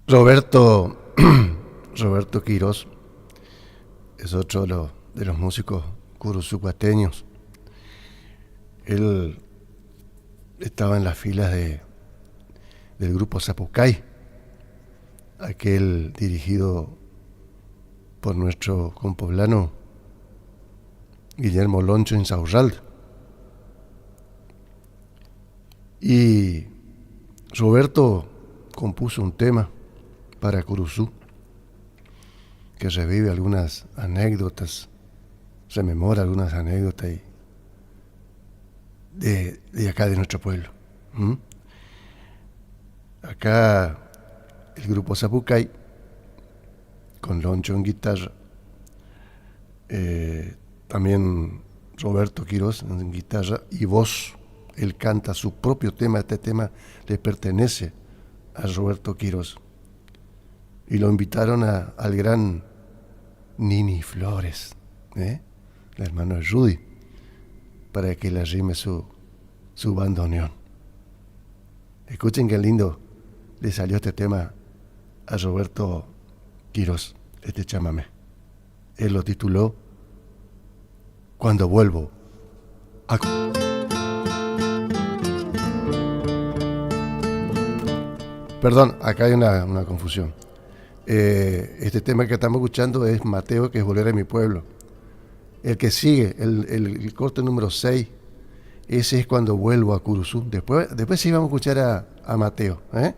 Roberto, Roberto Quirós es otro de los músicos curuzucuateños. Él estaba en las filas del grupo Zapucay, aquel dirigido por nuestro compoblano Guillermo Loncho Insaurralde. Y Roberto compuso un tema para Curuzú que revive algunas anécdotas, rememora algunas anécdotas de acá de nuestro pueblo. ¿Mm? Acá el grupo Zapucay, con Loncho en guitarra, también Roberto Quirós en guitarra y voz. Él canta su propio tema. Este tema le pertenece a Roberto Quirós. Y lo invitaron al gran Nini Flores, el hermano de Rudy, para que le rime su bandoneón. Escuchen qué lindo le salió este tema a Roberto Quirós, este chamamé. Él lo tituló Cuando vuelvo a... Perdón, acá hay una confusión. Este tema que estamos escuchando es Mateo, que es Volver a mi pueblo. El que sigue, el corte número 6, ese es Cuando vuelvo a Curuzú. Después sí vamos a escuchar a Mateo.